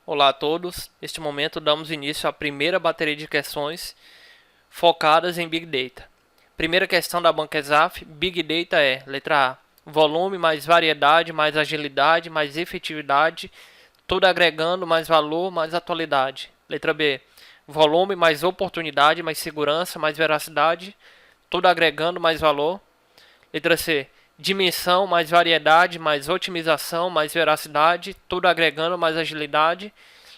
Olá a todos, neste momento damos início à primeira bateria de questões focadas em Big Data. Primeira questão da banca ESAF, Big Data é, letra A, volume mais variedade, mais agilidade, mais efetividade, tudo agregando mais valor, mais atualidade. Letra B, volume mais oportunidade, mais segurança, mais veracidade, tudo agregando mais valor. Letra C, dimensão mais variedade, mais otimização, mais veracidade, tudo agregando mais agilidade.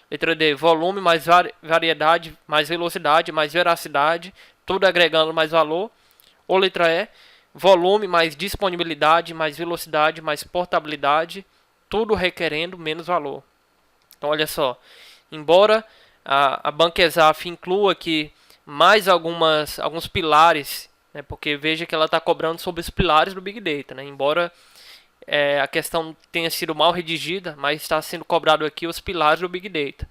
Letra D, volume mais variedade, mais velocidade, mais veracidade, tudo agregando mais valor. Ou letra E, volume mais disponibilidade, mais velocidade, mais portabilidade, tudo requerendo menos valor. Então olha só, embora a banca ESAF inclua aqui mais alguns pilares, né, porque veja que ela está cobrando sobre os pilares do Big Data, né, embora a questão tenha sido mal redigida, mas está sendo cobrado aqui os pilares do Big Data.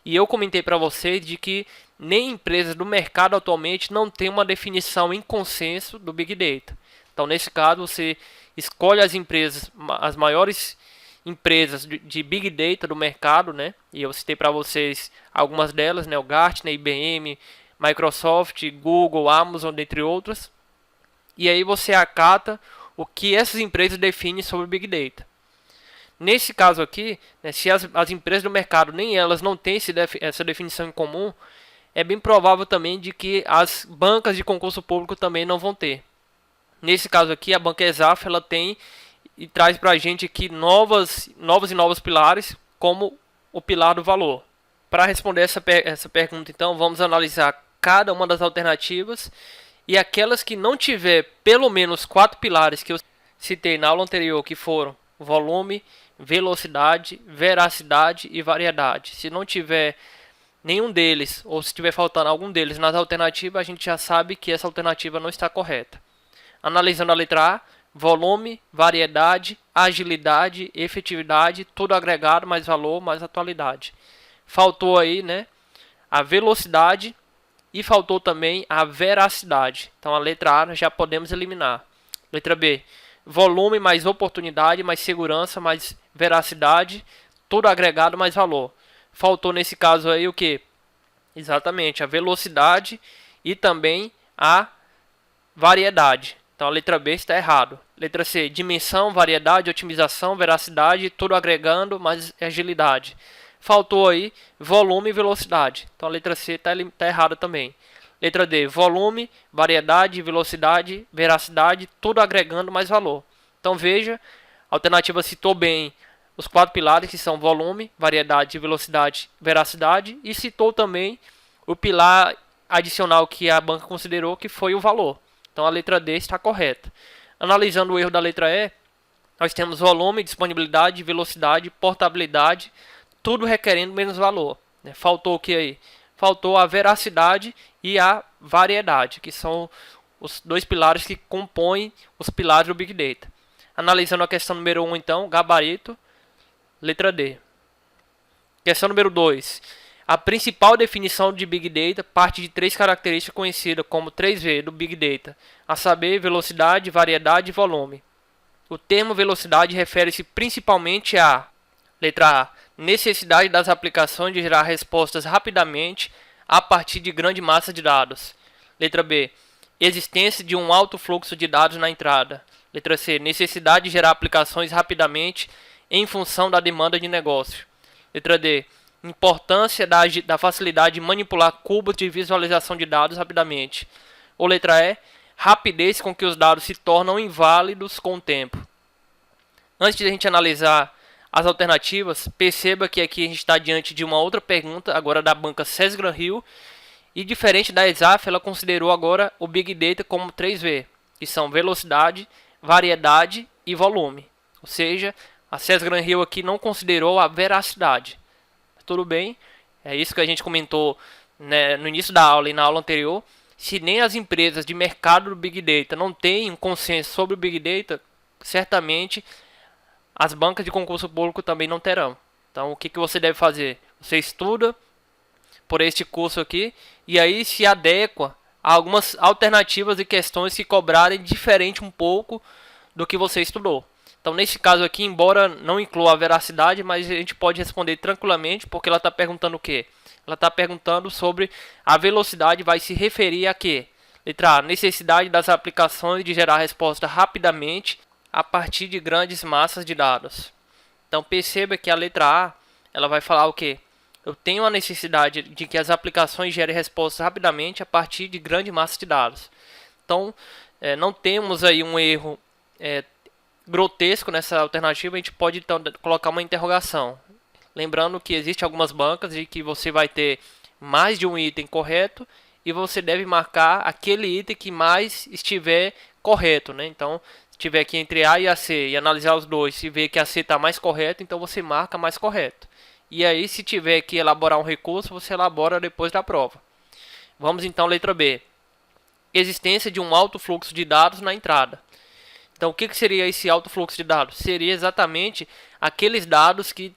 E eu comentei para vocês de que nem empresas do mercado atualmente não tem uma definição em consenso do Big Data. Então, nesse caso, você escolhe as empresas, as maiores empresas de Big Data do mercado, né? E eu citei para vocês algumas delas, né? O Gartner, IBM, Microsoft, Google, Amazon, dentre outras. E aí você acata o que essas empresas definem sobre Big Data. Nesse caso aqui, né, se as empresas do mercado nem elas não têm essa definição em comum, é bem provável também de que as bancas de concurso público também não vão ter. Nesse caso aqui, a banca ESAF ela tem e traz para a gente aqui novos pilares, como o pilar do valor. Para responder essa pergunta, então, vamos analisar cada uma das alternativas e aquelas que não tiver pelo menos 4 pilares que eu citei na aula anterior, que foram volume, velocidade, veracidade e variedade. Se não tiver nenhum deles, ou se estiver faltando algum deles nas alternativas, a gente já sabe que essa alternativa não está correta. Analisando a letra A, volume, variedade, agilidade, efetividade, tudo agregado, mais valor, mais atualidade. Faltou aí, né, a velocidade e faltou também a veracidade. Então a letra A já podemos eliminar. Letra B, volume mais oportunidade, mais segurança, mais veracidade, tudo agregado, mais valor. Faltou nesse caso aí o que? Exatamente, a velocidade e também a variedade. Então a letra B está errado. Letra C, dimensão, variedade, otimização, veracidade, tudo agregando, mais agilidade. Faltou aí volume e velocidade. Então a letra C está errada também. Letra D, volume, variedade, velocidade, veracidade, tudo agregando mais valor. Então veja, a alternativa citou bem os 4 pilares que são volume, variedade, velocidade, veracidade e citou também o pilar adicional que a banca considerou que foi o valor. Então a letra D está correta. Analisando o erro da letra E, nós temos volume, disponibilidade, velocidade, portabilidade, tudo requerendo menos valor. Faltou o que aí? Faltou a veracidade e a variedade, que são os 2 pilares que compõem os pilares do Big Data. Analisando a questão número 1, então, gabarito, letra D. Questão número 2. A principal definição de Big Data parte de 3 características conhecidas como 3V do Big Data, a saber, velocidade, variedade e volume. O termo velocidade refere-se principalmente à letra A, necessidade das aplicações de gerar respostas rapidamente a partir de grande massa de dados. Letra B, existência de um alto fluxo de dados na entrada. Letra C, necessidade de gerar aplicações rapidamente em função da demanda de negócio. Letra D, importância da facilidade de manipular cubos de visualização de dados rapidamente. Ou letra E, rapidez com que os dados se tornam inválidos com o tempo. Antes de a gente analisar as alternativas, perceba que aqui a gente está diante de uma outra pergunta, agora da banca César Gran Hill, e diferente da ESAF, ela considerou agora o Big Data como 3V, que são velocidade, variedade e volume. Ou seja, a César Gran Hill aqui não considerou a veracidade. Tudo bem, é isso que a gente comentou, né, no início da aula e na aula anterior. Se nem as empresas de mercado do Big Data não têm um consenso sobre o Big Data, certamente as bancas de concurso público também não terão. Então o que você deve fazer? Você estuda por este curso aqui e aí se adequa a algumas alternativas e questões que cobrarem diferente um pouco do que você estudou. Então, nesse caso aqui, embora não inclua a veracidade, mas a gente pode responder tranquilamente, porque ela está perguntando o quê? Ela está perguntando sobre a velocidade vai se referir a quê? Letra A, necessidade das aplicações de gerar resposta rapidamente a partir de grandes massas de dados. Então, perceba que a letra A, ela vai falar o quê? Eu tenho a necessidade de que as aplicações gerem respostas rapidamente a partir de grande massa de dados. Então, não temos aí um erro grotesco nessa alternativa, a gente pode então colocar uma interrogação. Lembrando que existem algumas bancas e que você vai ter mais de um item correto e você deve marcar aquele item que mais estiver correto, né? Então, se tiver aqui entre A e a C e analisar os dois e ver que a C está mais correta, então você marca mais correto. E aí, se tiver que elaborar um recurso, você elabora depois da prova. Vamos então à letra B. Existência de um alto fluxo de dados na entrada. Então, o que seria esse alto fluxo de dados? Seria exatamente aqueles dados que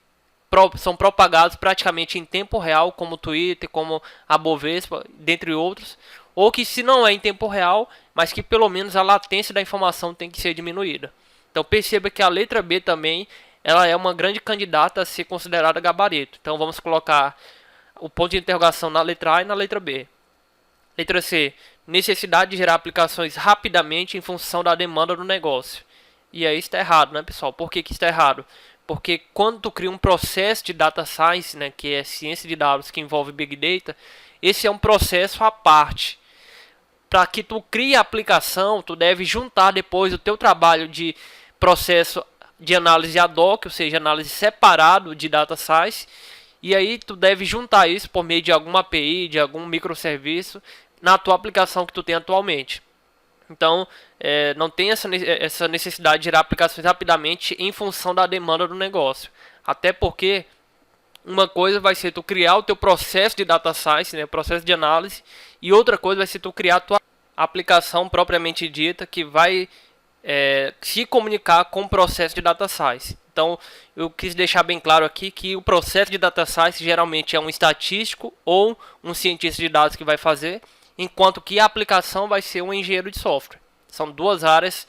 são propagados praticamente em tempo real, como o Twitter, como a Bovespa, dentre outros, ou que se não é em tempo real, mas que pelo menos a latência da informação tem que ser diminuída. Então perceba que a letra B também ela é uma grande candidata a ser considerada gabarito. Então vamos colocar o ponto de interrogação na letra A e na letra B. Letra C. Necessidade de gerar aplicações rapidamente em função da demanda do negócio. E aí está errado, né, pessoal? Por que está errado? Porque quando tu cria um processo de data science, né, que é ciência de dados que envolve Big Data, esse é um processo à parte. Para que tu crie a aplicação, tu deve juntar depois o teu trabalho de processo de análise ad hoc, ou seja, análise separado de data science, e aí tu deve juntar isso por meio de alguma API, de algum microserviço, na tua aplicação que tu tem atualmente. Então, não tem essa necessidade de gerar aplicações rapidamente em função da demanda do negócio. Até porque uma coisa vai ser tu criar o teu processo de data science, né, processo de análise, e outra coisa vai ser tu criar a tua aplicação propriamente dita que vai se comunicar com o processo de data science. Então, eu quis deixar bem claro aqui que o processo de data science geralmente é um estatístico ou um cientista de dados que vai fazer, enquanto que a aplicação vai ser um engenheiro de software. São duas áreas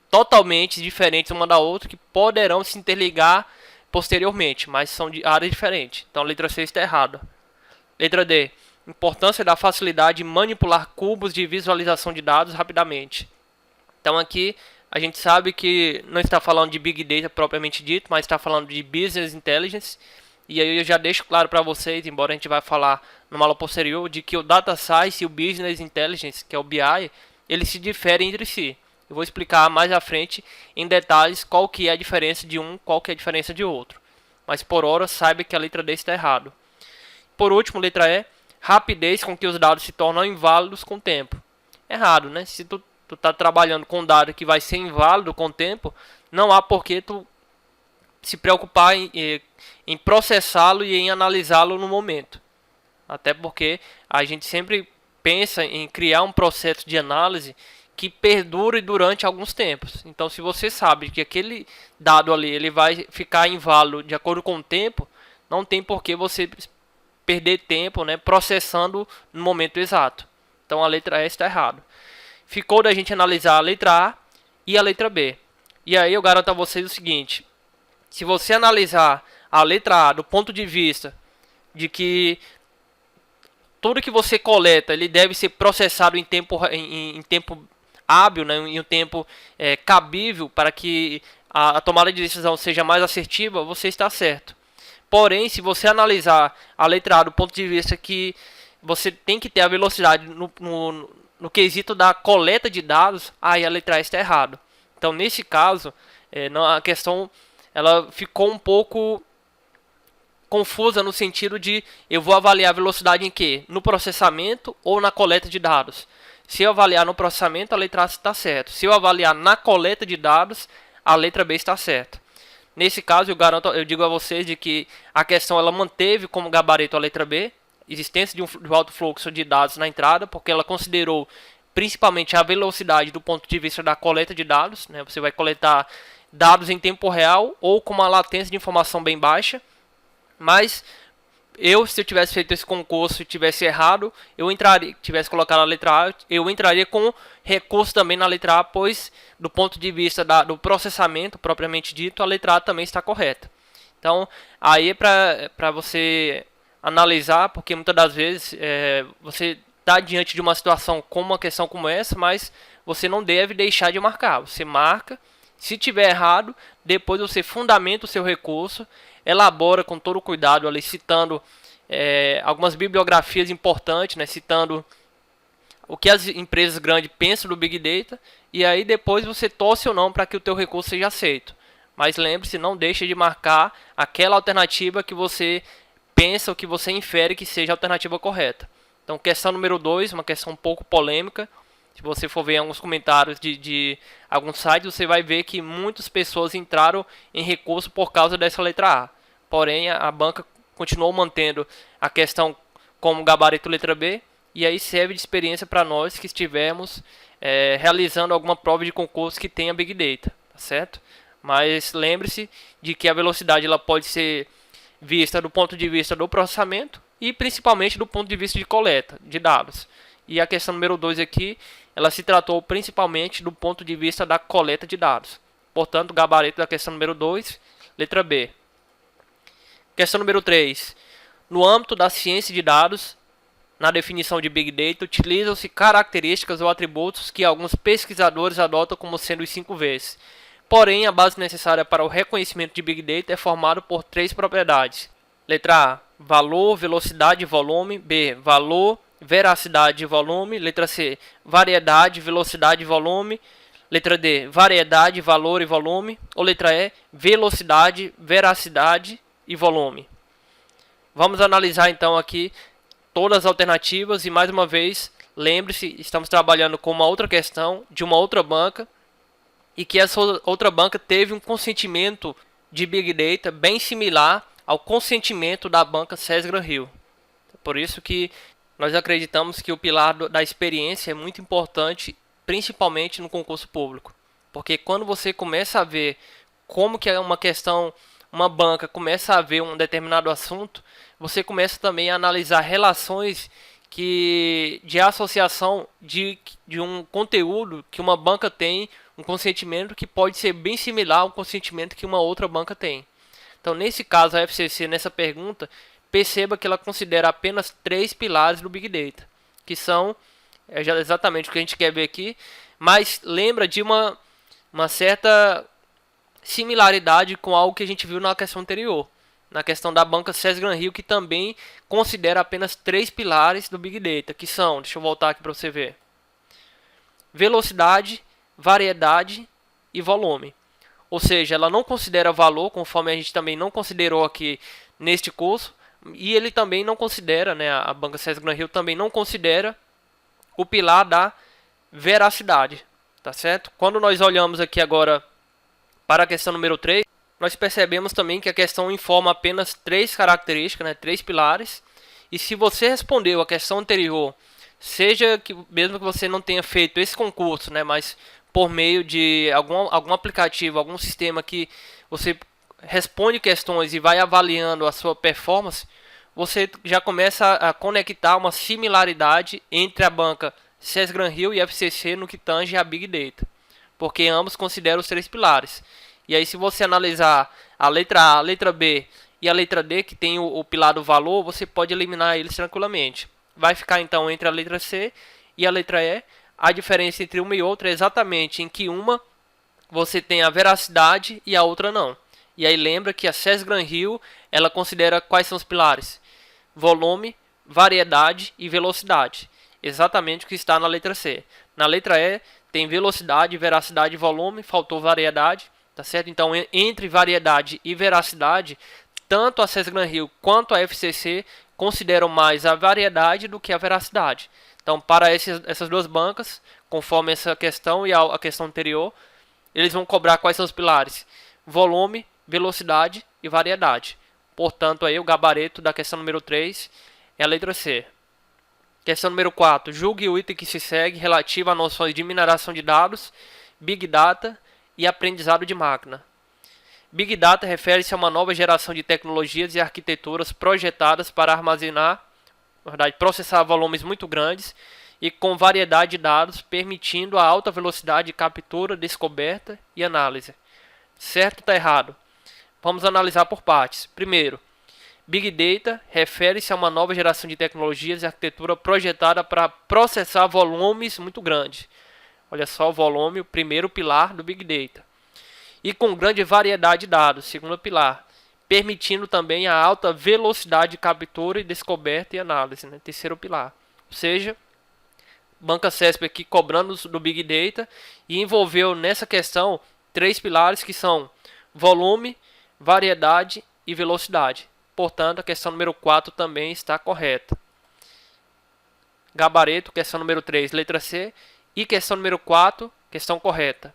totalmente diferentes uma da outra que poderão se interligar posteriormente, mas são de áreas diferentes. Então a letra C está errada. Letra D. Importância da facilidade de manipular cubos de visualização de dados rapidamente. Então aqui a gente sabe que não está falando de Big Data propriamente dito, mas está falando de Business Intelligence. E aí eu já deixo claro para vocês, embora a gente vai falar numa aula posterior, de que o Data Science e o Business Intelligence, que é o BI, eles se diferem entre si. Eu vou explicar mais à frente em detalhes qual que é a diferença de um, qual que é a diferença de outro. Mas por hora saiba que a letra D está errado. Por último, letra E, rapidez com que os dados se tornam inválidos com o tempo. Errado, né? Se tu está trabalhando com dado que vai ser inválido com o tempo, não há por que tu se preocupar em processá-lo e em analisá-lo no momento. Até porque a gente sempre pensa em criar um processo de análise que perdure durante alguns tempos. Então, se você sabe que aquele dado ali ele vai ficar inválido de acordo com o tempo, não tem por que você perder tempo, né, processando no momento exato. Então, a letra E está errada. Ficou da gente analisar a letra A e a letra B. E aí eu garanto a vocês o seguinte: se você analisar a letra A do ponto de vista de que tudo que você coleta ele deve ser processado em tempo hábil, né, em um tempo cabível para que a tomada de decisão seja mais assertiva, você está certo. Porém, se você analisar a letra A do ponto de vista que você tem que ter a velocidade no quesito da coleta de dados, aí a letra A está errada. Então, nesse caso, a questão ela ficou um pouco confusa no sentido de eu vou avaliar a velocidade em quê? No processamento ou na coleta de dados? Se eu avaliar no processamento, a letra A está certa. Se eu avaliar na coleta de dados, a letra B está certa. Nesse caso, eu digo a vocês de que a questão ela manteve como gabarito a letra B, existência de um alto fluxo de dados na entrada, porque ela considerou principalmente a velocidade do ponto de vista da coleta de dados, né? Você vai coletar dados em tempo real ou com uma latência de informação bem baixa, mas se eu tivesse feito esse concurso e tivesse errado, eu entraria, tivesse colocado a letra A, eu entraria com recurso também na letra A, pois do ponto de vista do processamento propriamente dito, a letra A também está correta. Então, aí é para você analisar, porque muitas das vezes você está diante de uma situação com uma questão como essa, mas você não deve deixar de marcar. Você marca, se tiver errado, depois você fundamenta o seu recurso, elabora com todo o cuidado ali, citando algumas bibliografias importantes, né, citando o que as empresas grandes pensam do Big Data, e aí depois você torce ou não para que o teu recurso seja aceito. Mas lembre-se, não deixe de marcar aquela alternativa que você pensa ou que você infere que seja a alternativa correta. Então, questão número 2, uma questão um pouco polêmica. Se você for ver alguns comentários de alguns sites, você vai ver que muitas pessoas entraram em recurso por causa dessa letra A. Porém, a banca continuou mantendo a questão como gabarito letra B, e aí serve de experiência para nós que estivermos realizando alguma prova de concurso que tenha Big Data, tá certo? Mas lembre-se de que a velocidade ela pode ser vista do ponto de vista do processamento e principalmente do ponto de vista de coleta de dados. E a questão número 2 aqui, ela se tratou principalmente do ponto de vista da coleta de dados. Portanto, o gabarito da questão número 2, letra B. Questão número 3. No âmbito da ciência de dados, na definição de Big Data, utilizam-se características ou atributos que alguns pesquisadores adotam como sendo os 5 Vs. Porém, a base necessária para o reconhecimento de Big Data é formada por 3 propriedades. Letra A, valor, velocidade e volume. B, valor, veracidade e volume. Letra C, variedade, velocidade e volume. Letra D, variedade, valor e volume. Ou letra E, velocidade, veracidade e volume. Vamos analisar então aqui todas as alternativas e mais uma vez, lembre-se, estamos trabalhando com uma outra questão de uma outra banca e que essa outra banca teve um consentimento de Big Data bem similar ao consentimento da banca SES-GRAN-RIO. Por isso que nós acreditamos que o pilar da experiência é muito importante, principalmente no concurso público. Porque quando você começa a ver como que é uma questão, uma banca começa a ver um determinado assunto, você começa também a analisar relações de associação de um conteúdo que uma banca tem, um consentimento que pode ser bem similar ao consentimento que uma outra banca tem. Então, nesse caso, a FCC, nessa pergunta, perceba que ela considera apenas 3 pilares do Big Data, que são exatamente o que a gente quer ver aqui, mas lembra de uma certa similaridade com algo que a gente viu na questão anterior, na questão da banca SES-GRAN-RIO, que também considera apenas 3 pilares do Big Data, que são, deixa eu voltar aqui para você ver, velocidade, variedade e volume. Ou seja, ela não considera valor, conforme a gente também não considerou aqui neste curso, e ele também não considera, né, a banca SES-GRAN-RIO também não considera o pilar da veracidade, tá certo? Quando nós olhamos aqui agora para a questão número 3, nós percebemos também que a questão informa apenas 3 características, né, 3 pilares, e se você respondeu a questão anterior, seja que mesmo que você não tenha feito esse concurso, né, mas por meio de algum aplicativo, algum sistema que você responde questões e vai avaliando a sua performance, você já começa a conectar uma similaridade entre a banca SES-GRAN-RIO e FCC no que tange a Big Data, porque ambos consideram os 3 pilares. E aí, se você analisar a letra A, a letra B e a letra D, que tem o pilar do valor, você pode eliminar eles tranquilamente. Vai ficar então entre a letra C e a letra E. A diferença entre uma e outra é exatamente em que uma você tem a veracidade e a outra não. E aí lembra que a SES-GRAN-RIO, ela considera quais são os pilares? Volume, variedade e velocidade. Exatamente o que está na letra C. Na letra E tem velocidade, veracidade e volume, faltou variedade, tá certo? Então, entre variedade e veracidade, tanto a SES-GRAN-RIO quanto a FCC consideram mais a variedade do que a veracidade. Então, para essas duas bancas, conforme essa questão e a questão anterior, eles vão cobrar quais são os pilares? Volume, velocidade e variedade. Portanto, aí o gabarito da questão número 3 é a letra C. Questão número 4. Julgue o item que se segue relativo a noções de mineração de dados, Big Data e aprendizado de máquina. Big Data refere-se a uma nova geração de tecnologias e arquiteturas projetadas para armazenar, na verdade, processar volumes muito grandes e com variedade de dados, permitindo a alta velocidade de captura, descoberta e análise. Certo ou está errado? Vamos analisar por partes. Primeiro, Big Data refere-se a uma nova geração de tecnologias e arquitetura projetada para processar volumes muito grandes. Olha só o volume, o primeiro pilar do Big Data. E com grande variedade de dados, segundo pilar, permitindo também a alta velocidade de captura, descoberta e análise, né? Terceiro pilar. Ou seja, Banca CESP aqui cobrando do Big Data e envolveu nessa questão 3 pilares que são volume, variedade e velocidade. Portanto, a questão número 4 também está correta. Gabarito, questão número 3, letra C. E questão número 4, questão correta.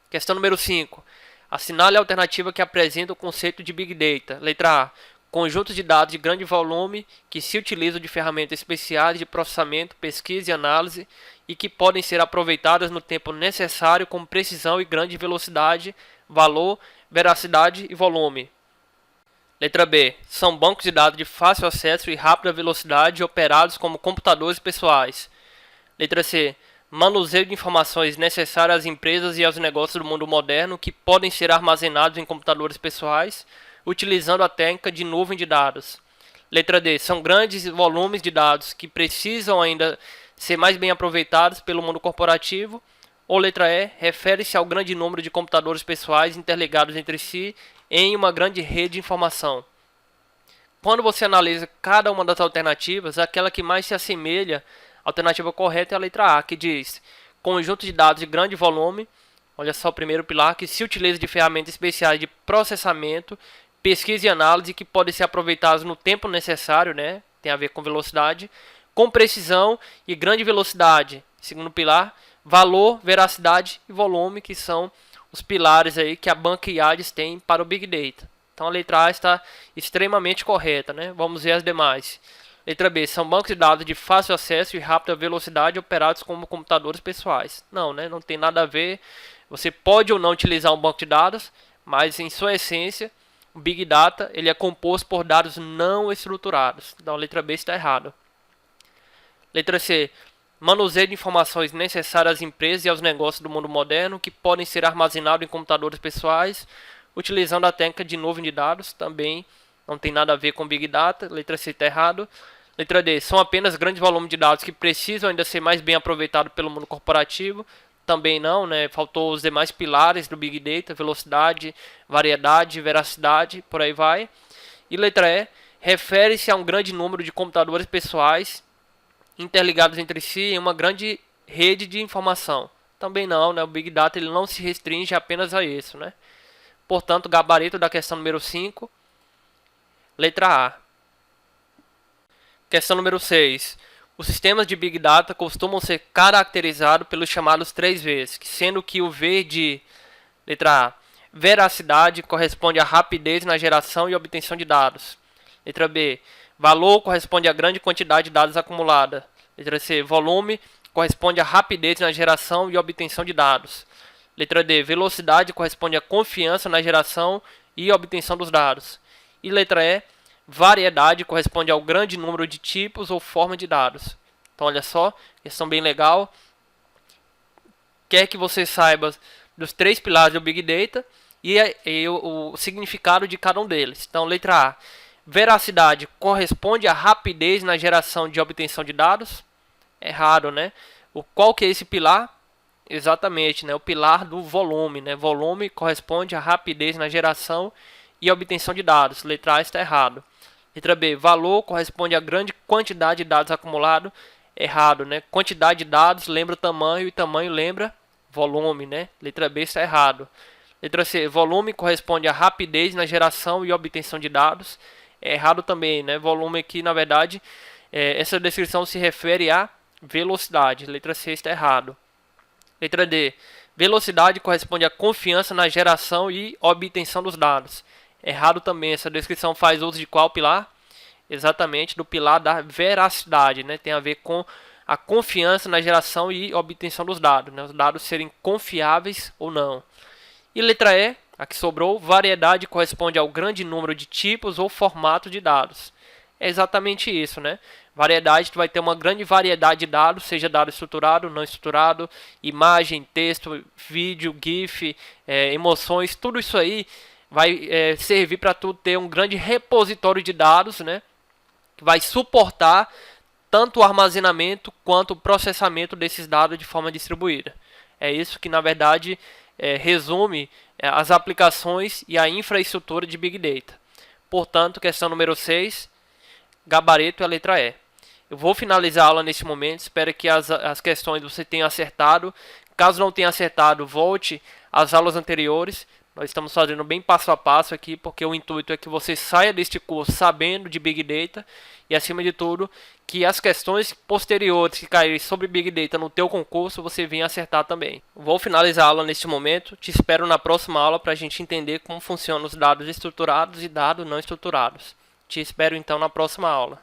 Questão número 5. Assinale a alternativa que apresenta o conceito de Big Data. Letra A. Conjuntos de dados de grande volume que se utilizam de ferramentas especiais de processamento, pesquisa e análise e que podem ser aproveitadas no tempo necessário com precisão e grande velocidade, valor, veracidade e volume. Letra B. São bancos de dados de fácil acesso e rápida velocidade operados como computadores pessoais. Letra C. Manuseio de informações necessárias às empresas e aos negócios do mundo moderno que podem ser armazenados em computadores pessoais, utilizando a técnica de nuvem de dados. Letra D. São grandes volumes de dados que precisam ainda ser mais bem aproveitados pelo mundo corporativo. Ou letra E. Refere-se ao grande número de computadores pessoais interligados entre si em uma grande rede de informação. Quando você analisa cada uma das alternativas, aquela que mais se assemelha à alternativa correta é a letra A, que diz conjunto de dados de grande volume. Olha só o primeiro pilar, que se utiliza de ferramentas especiais de processamento, pesquisa e análise que podem ser aproveitadas no tempo necessário, né? Tem a ver com velocidade, com precisão e grande velocidade. Segundo pilar, valor, veracidade e volume, que são os pilares aí que a banca IADES tem para o Big Data. Então a letra A está extremamente correta, né? Vamos ver as demais. Letra B, são bancos de dados de fácil acesso e rápida velocidade operados como computadores pessoais. Não, né? Não tem nada a ver. Você pode ou não utilizar um banco de dados, mas em sua essência, o Big Data ele é composto por dados não estruturados. Então a letra B está errada. Letra C, manuseio de informações necessárias às empresas e aos negócios do mundo moderno que podem ser armazenados em computadores pessoais, utilizando a técnica de nuvem de dados. Também não tem nada a ver com Big Data. Letra C está errado. Letra D, são apenas grandes volumes de dados que precisam ainda ser mais bem aproveitados pelo mundo corporativo. Também não, né? Faltou os demais pilares do Big Data, velocidade, variedade, veracidade, por aí vai. E letra E, refere-se a um grande número de computadores pessoais interligados entre si em uma grande rede de informação. Também não, né? O Big Data ele não se restringe apenas a isso, né? Portanto, gabarito da questão número 5, letra A. Questão número 6. Os sistemas de Big Data costumam ser caracterizados pelos chamados 3 Vs, sendo que o V de letra A, veracidade, corresponde à rapidez na geração e obtenção de dados. Letra B, valor corresponde à grande quantidade de dados acumulada. Letra C, volume corresponde à rapidez na geração e obtenção de dados. Letra D, velocidade corresponde à confiança na geração e obtenção dos dados. E letra E, variedade corresponde ao grande número de tipos ou formas de dados. Então olha só, questão bem legal. Quer que você saiba dos 3 pilares do Big Data e o significado de cada um deles. Então letra A, veracidade corresponde à rapidez na geração de obtenção de dados. Errado, né? Qual que é esse pilar? Exatamente, né? O pilar do volume, né? Volume corresponde à rapidez na geração e obtenção de dados. Letra A está errado. Letra B, valor corresponde à grande quantidade de dados acumulado. Errado, né? Quantidade de dados lembra tamanho e tamanho lembra volume, né? Letra B está errado. Letra C, volume corresponde à rapidez na geração e obtenção de dados. Errado também, né? Volume aqui, na verdade, essa descrição se refere à velocidade. Letra C está errado. Letra D, velocidade corresponde à confiança na geração e obtenção dos dados. Errado também, essa descrição faz uso de qual pilar? Exatamente, do pilar da veracidade, né? Tem a ver com a confiança na geração e obtenção dos dados, né? Os dados serem confiáveis ou não. E letra E, A que sobrou, variedade corresponde ao grande número de tipos ou formato de dados. É exatamente isso, né? Variedade, tu vai ter uma grande variedade de dados, seja dado estruturado, não estruturado, imagem, texto, vídeo, GIF, emoções, tudo isso aí vai servir para tu ter um grande repositório de dados, né? Que vai suportar tanto o armazenamento quanto o processamento desses dados de forma distribuída. É isso que, na verdade, resume as aplicações e a infraestrutura de Big Data. Portanto, questão número 6, gabarito é a letra E. Eu vou finalizar a aula neste momento, espero que as questões você tenha acertado. Caso não tenha acertado, volte às aulas anteriores. Nós estamos fazendo bem passo a passo aqui, porque o intuito é que você saia deste curso sabendo de Big Data e, acima de tudo, que as questões posteriores que caírem sobre Big Data no teu concurso, você venha acertar também. Vou finalizar a aula neste momento, te espero na próxima aula para a gente entender como funcionam os dados estruturados e dados não estruturados. Te espero então na próxima aula.